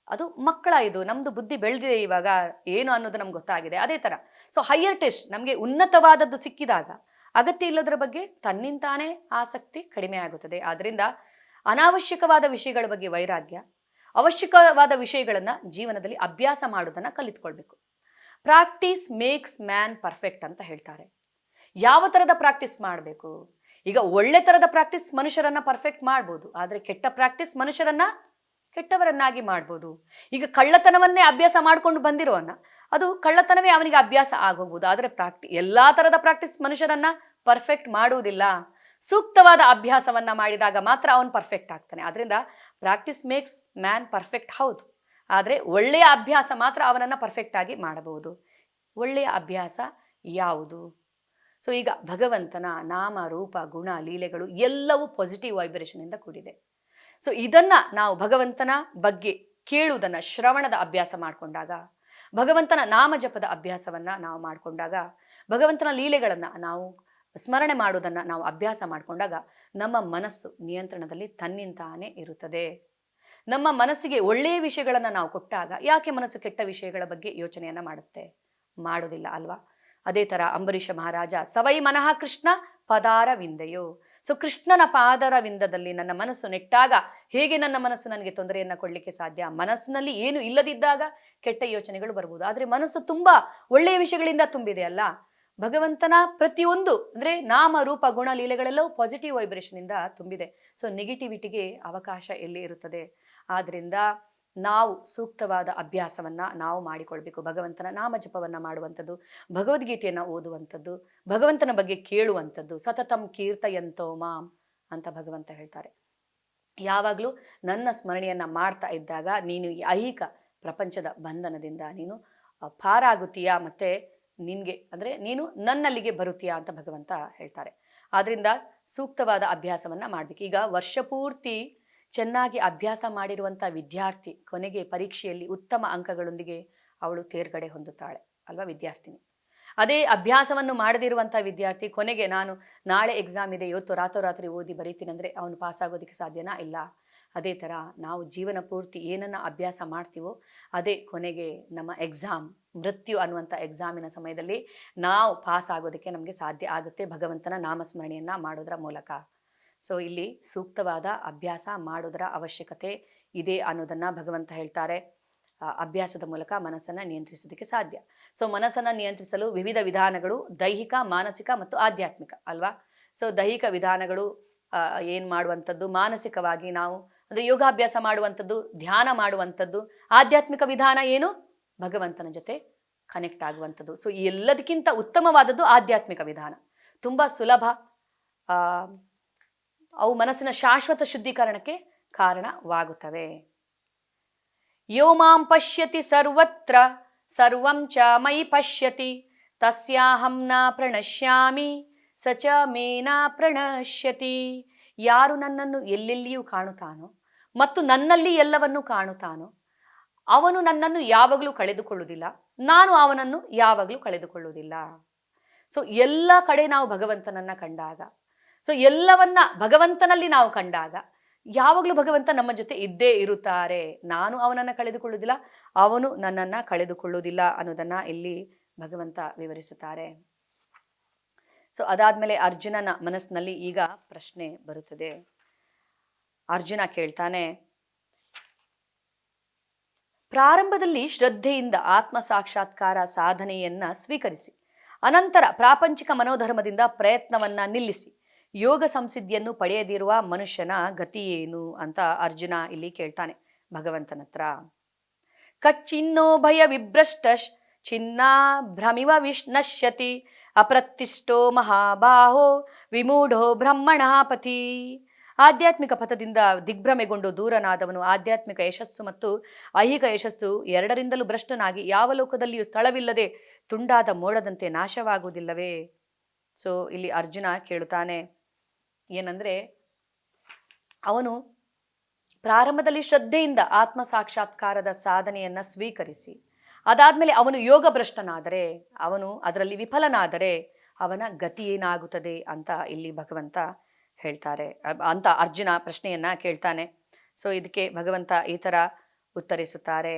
ಅದು ಮಕ್ಕಳ, ಇದು ನಮ್ದು ಬುದ್ಧಿ ಬೆಳೆದಿದೆ, ಇವಾಗ ಏನು ಅನ್ನೋದು ನಮ್ಗೆ ಗೊತ್ತಾಗಿದೆ. ಅದೇ ಥರ ಸೊ ಹೈಯರ್ ಟೇಸ್ಟ್ ನಮಗೆ ಉನ್ನತವಾದದ್ದು ಸಿಕ್ಕಿದಾಗ ಅಗತ್ಯ ಇಲ್ಲದರ ಬಗ್ಗೆ ತನ್ನಿಂತಾನೇ ಆಸಕ್ತಿ ಕಡಿಮೆ ಆಗುತ್ತದೆ. ಆದ್ದರಿಂದ ಅನಾವಶ್ಯಕವಾದ ವಿಷಯಗಳ ಬಗ್ಗೆ ವೈರಾಗ್ಯ, ಅವಶ್ಯಕವಾದ ವಿಷಯಗಳನ್ನ ಜೀವನದಲ್ಲಿ ಅಭ್ಯಾಸ ಮಾಡೋದನ್ನ ಕಲಿತ್ಕೊಳ್ಬೇಕು. ಪ್ರಾಕ್ಟೀಸ್ ಮೇಕ್ಸ್ ಮ್ಯಾನ್ ಪರ್ಫೆಕ್ಟ್ ಅಂತ ಹೇಳ್ತಾರೆ. ಯಾವ ಥರದ ಪ್ರಾಕ್ಟೀಸ್ ಮಾಡಬೇಕು? ಈಗ ಒಳ್ಳೆ ಥರದ ಪ್ರಾಕ್ಟೀಸ್ ಮನುಷ್ಯರನ್ನ ಪರ್ಫೆಕ್ಟ್ ಮಾಡ್ಬೋದು, ಆದರೆ ಕೆಟ್ಟ ಪ್ರಾಕ್ಟೀಸ್ ಮನುಷ್ಯರನ್ನ ಕೆಟ್ಟವರನ್ನಾಗಿ ಮಾಡ್ಬೋದು. ಈಗ ಕಳ್ಳತನವನ್ನೇ ಅಭ್ಯಾಸ ಮಾಡ್ಕೊಂಡು ಬಂದಿರೋವನ್ನ ಅದು ಕಳ್ಳತನವೇ ಅವನಿಗೆ ಅಭ್ಯಾಸ ಆಗೋಗ್ಬೋದು. ಆದರೆ ಎಲ್ಲಾ ಥರದ ಪ್ರಾಕ್ಟೀಸ್ ಮನುಷ್ಯರನ್ನ ಪರ್ಫೆಕ್ಟ್ ಮಾಡುವುದಿಲ್ಲ. ಸೂಕ್ತವಾದ ಅಭ್ಯಾಸವನ್ನ ಮಾಡಿದಾಗ ಮಾತ್ರ ಅವನು ಪರ್ಫೆಕ್ಟ್ ಆಗ್ತಾನೆ. ಆದ್ರಿಂದ ಪ್ರಾಕ್ಟೀಸ್ ಮೇಕ್ಸ್ ಮ್ಯಾನ್ ಪರ್ಫೆಕ್ಟ್, ಹೌದು. ಆದರೆ ಒಳ್ಳೆಯ ಅಭ್ಯಾಸ ಮಾತ್ರ ಅವನನ್ನು ಪರ್ಫೆಕ್ಟ್ ಆಗಿ ಮಾಡಬಹುದು. ಒಳ್ಳೆಯ ಅಭ್ಯಾಸ ಯಾವುದು? ಸೊ ಈಗ ಭಗವಂತನ ನಾಮ ರೂಪ ಗುಣ ಲೀಲೆಗಳು ಎಲ್ಲವೂ ಪಾಸಿಟಿವ್ ವೈಬ್ರೇಷನ್ ಕೂಡಿದೆ. ಸೊ ಇದನ್ನ ನಾವು ಭಗವಂತನ ಬಗ್ಗೆ ಕೇಳುವುದನ್ನ, ಶ್ರವಣದ ಅಭ್ಯಾಸ ಮಾಡಿಕೊಂಡಾಗ, ಭಗವಂತನ ನಾಮ ಜಪದ ಅಭ್ಯಾಸವನ್ನ ನಾವು ಮಾಡಿಕೊಂಡಾಗ, ಭಗವಂತನ ಲೀಲೆಗಳನ್ನ ನಾವು ಸ್ಮರಣೆ ಮಾಡುವುದನ್ನ ನಾವು ಅಭ್ಯಾಸ ಮಾಡಿಕೊಂಡಾಗ ನಮ್ಮ ಮನಸ್ಸು ನಿಯಂತ್ರಣದಲ್ಲಿ ತನ್ನಿಂತಾನೇ ಇರುತ್ತದೆ. ನಮ್ಮ ಮನಸ್ಸಿಗೆ ಒಳ್ಳೆಯ ವಿಷಯಗಳನ್ನ ನಾವು ಕೊಟ್ಟಾಗ ಯಾಕೆ ಮನಸ್ಸು ಕೆಟ್ಟ ವಿಷಯಗಳ ಬಗ್ಗೆ ಯೋಚನೆಯನ್ನ ಮಾಡುತ್ತೆ? ಮಾಡೋದಿಲ್ಲ ಅಲ್ವಾ? ಅದೇ ತರ ಅಂಬರೀಷ ಮಹಾರಾಜ ಸವೈ ಮನಃ ಕೃಷ್ಣ ಪದಾರ ವಿಂದೆಯೋ. ಸೊ ಕೃಷ್ಣನ ಪಾದರ ವಿಂದದಲ್ಲಿ ನನ್ನ ಮನಸ್ಸು ನೆಟ್ಟಾಗ ಹೇಗೆ ನನ್ನ ಮನಸ್ಸು ನನಗೆ ತೊಂದರೆಯನ್ನ ಕೊಡ್ಲಿಕ್ಕೆ ಸಾಧ್ಯ? ಮನಸ್ಸಿನಲ್ಲಿ ಏನು ಇಲ್ಲದಿದ್ದಾಗ ಕೆಟ್ಟ ಯೋಚನೆಗಳು ಬರ್ಬೋದು. ಆದ್ರೆ ಮನಸ್ಸು ತುಂಬಾ ಒಳ್ಳೆಯ ವಿಷಯಗಳಿಂದ ತುಂಬಿದೆ ಅಲ್ಲ. ಭಗವಂತನ ಪ್ರತಿಯೊಂದು ಅಂದ್ರೆ ನಾಮ ರೂಪ ಗುಣ ಲೀಲೆಗಳೆಲ್ಲವೂ ಪಾಸಿಟಿವ್ ವೈಬ್ರೇಷನ್ ಇಂದ ತುಂಬಿದೆ. ಸೊ ನೆಗೆಟಿವಿಟಿಗೆ ಅವಕಾಶ ಎಲ್ಲಿ ಇರುತ್ತದೆ? ಆದ್ರಿಂದ ನಾವು ಸೂಕ್ತವಾದ ಅಭ್ಯಾಸವನ್ನ ನಾವು ಮಾಡಿಕೊಳ್ಬೇಕು. ಭಗವಂತನ ನಾಮ ಜಪವನ್ನ ಮಾಡುವಂಥದ್ದು, ಭಗವದ್ಗೀತೆಯನ್ನ ಓದುವಂಥದ್ದು, ಭಗವಂತನ ಬಗ್ಗೆ ಕೇಳುವಂಥದ್ದು. ಸತತಂ ಕೀರ್ತಯಂತೋ ಮಾಂ ಅಂತ ಭಗವಂತ ಹೇಳ್ತಾರೆ. ಯಾವಾಗಲೂ ನನ್ನ ಸ್ಮರಣೆಯನ್ನ ಮಾಡ್ತಾ ಇದ್ದಾಗ ನೀನು ಈ ಐಹಿಕ ಪ್ರಪಂಚದ ಬಂಧನದಿಂದ ನೀನು ಪಾರಾಗುತ್ತೀಯಾ, ಮತ್ತೆ ನಿನ್ಗೆ ಅಂದ್ರೆ ನೀನು ನನ್ನಲ್ಲಿಗೆ ಬರುತ್ತೀಯಾ ಅಂತ ಭಗವಂತ ಹೇಳ್ತಾರೆ. ಆದ್ರಿಂದ ಸೂಕ್ತವಾದ ಅಭ್ಯಾಸವನ್ನ ಮಾಡ್ಬೇಕು. ಈಗ ವರ್ಷ ಪೂರ್ತಿ ಚೆನ್ನಾಗಿ ಅಭ್ಯಾಸ ಮಾಡಿರುವಂಥ ವಿದ್ಯಾರ್ಥಿ ಕೊನೆಗೆ ಪರೀಕ್ಷೆಯಲ್ಲಿ ಉತ್ತಮ ಅಂಕಗಳೊಂದಿಗೆ ಅವಳು ತೇರ್ಗಡೆ ಹೊಂದುತ್ತಾಳೆ ಅಲ್ವಾ ವಿದ್ಯಾರ್ಥಿನಿ. ಅದೇ ಅಭ್ಯಾಸವನ್ನು ಮಾಡದಿರುವಂಥ ವಿದ್ಯಾರ್ಥಿ ಕೊನೆಗೆ ನಾನು ನಾಳೆ ಎಕ್ಸಾಮ್ ಇದೆ, ಇವತ್ತು ರಾತ್ರೋರಾತ್ರಿ ಓದಿ ಬರೀತೀನಿ ಅಂದರೆ ಅವನು ಪಾಸ್ ಆಗೋದಕ್ಕೆ ಸಾಧ್ಯನಾ? ಇಲ್ಲ. ಅದೇ ಥರ ನಾವು ಜೀವನ ಪೂರ್ತಿ ಏನನ್ನ ಅಭ್ಯಾಸ ಮಾಡ್ತೀವೋ ಅದೇ ಕೊನೆಗೆ ನಮ್ಮ ಎಕ್ಸಾಮ್, ಮೃತ್ಯು ಅನ್ನುವಂಥ ಎಕ್ಸಾಮಿನ ಸಮಯದಲ್ಲಿ ನಾವು ಪಾಸ್ ಆಗೋದಕ್ಕೆ ನಮಗೆ ಸಾಧ್ಯ ಆಗುತ್ತೆ ಭಗವಂತನ ನಾಮಸ್ಮರಣೆಯನ್ನ ಮಾಡೋದ್ರ ಮೂಲಕ. ಸೊ ಇಲ್ಲಿ ಸೂಕ್ತವಾದ ಅಭ್ಯಾಸ ಮಾಡೋದರ ಅವಶ್ಯಕತೆ ಇದೆ ಅನ್ನೋದನ್ನ ಭಗವಂತ ಹೇಳ್ತಾರೆ. ಅಭ್ಯಾಸದ ಮೂಲಕ ಮನಸ್ಸನ್ನ ನಿಯಂತ್ರಿಸೋದಕ್ಕೆ ಸಾಧ್ಯ. ಸೊ ಮನಸ್ಸನ್ನ ನಿಯಂತ್ರಿಸಲು ವಿವಿಧ ವಿಧಾನಗಳು, ದೈಹಿಕ, ಮಾನಸಿಕ ಮತ್ತು ಆಧ್ಯಾತ್ಮಿಕ ಅಲ್ವಾ? ಸೊ ದೈಹಿಕ ವಿಧಾನಗಳು ಏನ್ ಮಾಡುವಂಥದ್ದು, ಮಾನಸಿಕವಾಗಿ ನಾವು ಅಂದ್ರೆ ಯೋಗಾಭ್ಯಾಸ ಮಾಡುವಂಥದ್ದು, ಧ್ಯಾನ ಮಾಡುವಂಥದ್ದು. ಆಧ್ಯಾತ್ಮಿಕ ವಿಧಾನ ಏನು? ಭಗವಂತನ ಜೊತೆ ಕನೆಕ್ಟ್ ಆಗುವಂಥದ್ದು. ಸೊ ಎಲ್ಲದಕ್ಕಿಂತ ಉತ್ತಮವಾದದ್ದು ಆಧ್ಯಾತ್ಮಿಕ ವಿಧಾನ. ತುಂಬಾ ಸುಲಭ, ಅವು ಮನಸ್ಸಿನ ಶಾಶ್ವತ ಶುದ್ಧೀಕರಣಕ್ಕೆ ಕಾರಣವಾಗುತ್ತವೆ. ಯೋ ಮಾಂ ಪಶ್ಯತಿ ಸರ್ವತ್ರ ಸರ್ವಂ ಚ ಮಯಿ ಪಶ್ಯತಿ ತಸ್ಯಾಹಂ ನ ಪ್ರಣಶ್ಯಾಮಿ ಸ ಚ ಮೇ ನ ಪ್ರಣಶ್ಯತಿ. ಯಾರು ನನ್ನನ್ನು ಎಲ್ಲೆಲ್ಲಿಯೂ ಕಾಣುತ್ತಾನೋ ಮತ್ತು ನನ್ನಲ್ಲಿ ಎಲ್ಲವನ್ನೂ ಕಾಣುತ್ತಾನೋ ಅವನು ನನ್ನನ್ನು ಯಾವಾಗಲೂ ಕಳೆದುಕೊಳ್ಳುವುದಿಲ್ಲ, ನಾನು ಅವನನ್ನು ಯಾವಾಗಲೂ ಕಳೆದುಕೊಳ್ಳುವುದಿಲ್ಲ. ಸೊ ಎಲ್ಲ ಕಡೆ ನಾವು ಭಗವಂತನನ್ನ ಕಂಡಾಗ, ಸೊ ಎಲ್ಲವನ್ನ ಭಗವಂತನಲ್ಲಿ ನಾವು ಕಂಡಾಗ ಯಾವಾಗಲೂ ಭಗವಂತ ನಮ್ಮ ಜೊತೆ ಇದ್ದೇ ಇರುತ್ತಾರೆ. ನಾನು ಅವನನ್ನು ಕಳೆದುಕೊಳ್ಳುವುದಿಲ್ಲ, ಅವನು ನನ್ನನ್ನು ಕಳೆದುಕೊಳ್ಳುವುದಿಲ್ಲ ಅನ್ನೋದನ್ನ ಇಲ್ಲಿ ಭಗವಂತ ವಿವರಿಸುತ್ತಾರೆ. ಸೊ ಅದಾದ್ಮೇಲೆ ಅರ್ಜುನನ ಮನಸ್ಸಿನಲ್ಲಿ ಈಗ ಪ್ರಶ್ನೆ ಬರುತ್ತದೆ. ಅರ್ಜುನ ಕೇಳ್ತಾನೆ, ಪ್ರಾರಂಭದಲ್ಲಿ ಶ್ರದ್ಧೆಯಿಂದ ಆತ್ಮ ಸಾಕ್ಷಾತ್ಕಾರ ಸಾಧನೆಯನ್ನ ಸ್ವೀಕರಿಸಿ, ಅನಂತರ ಪ್ರಾಪಂಚಿಕ ಮನೋಧರ್ಮದಿಂದ ಪ್ರಯತ್ನವನ್ನ ನಿಲ್ಲಿಸಿ ಯೋಗ ಸಂಸಿದ್ಧಿಯನ್ನು ಪಡೆಯದಿರುವ ಮನುಷ್ಯನ ಗತಿ ಏನು ಅಂತ ಅರ್ಜುನ ಇಲ್ಲಿ ಕೇಳ್ತಾನೆ ಭಗವಂತನ ಹತ್ರ. ಕಚ್ಚಿನ್ನೋ ಭಯ ವಿಭ್ರಷ್ಟ ಚಿನ್ನ ಭ್ರಮಿವ ವಿನಶ್ಯತಿ ಅಪ್ರತಿಷ್ಠೋ ಮಹಾಬಾಹೋ ವಿಮೂಢೋ ಬ್ರಹ್ಮಣ ಪತಿ. ಆಧ್ಯಾತ್ಮಿಕ ಪಥದಿಂದ ದಿಗ್ಭ್ರಮೆಗೊಂಡು ದೂರನಾದವನು ಆಧ್ಯಾತ್ಮಿಕ ಯಶಸ್ಸು ಮತ್ತು ಐಹಿಕ ಯಶಸ್ಸು ಎರಡರಿಂದಲೂ ಭ್ರಷ್ಟನಾಗಿ ಯಾವ ಲೋಕದಲ್ಲಿಯೂ ಸ್ಥಳವಿಲ್ಲದೆ ತುಂಡಾದ ಮೋಡದಂತೆ ನಾಶವಾಗುವುದಿಲ್ಲವೇ? ಸೊ ಇಲ್ಲಿ ಅರ್ಜುನ ಕೇಳುತ್ತಾನೆ ಏನಂದ್ರೆ, ಅವನು ಪ್ರಾರಂಭದಲ್ಲಿ ಶ್ರದ್ಧೆಯಿಂದ ಆತ್ಮ ಸಾಕ್ಷಾತ್ಕಾರದ ಸಾಧನೆಯನ್ನ ಸ್ವೀಕರಿಸಿ ಅದಾದ್ಮೇಲೆ ಅವನು ಯೋಗ ಭ್ರಷ್ಟನಾದರೆ, ಅವನು ಅದರಲ್ಲಿ ವಿಫಲನಾದರೆ ಅವನ ಗತಿ ಏನಾಗುತ್ತದೆ ಅಂತ ಇಲ್ಲಿ ಭಗವಂತ ಹೇಳ್ತಾರೆ ಅಂತ ಅರ್ಜುನ ಪ್ರಶ್ನೆಯನ್ನ ಕೇಳ್ತಾನೆ. ಸೊ ಇದಕ್ಕೆ ಭಗವಂತ ಈ ತರ ಉತ್ತರಿಸುತ್ತಾರೆ.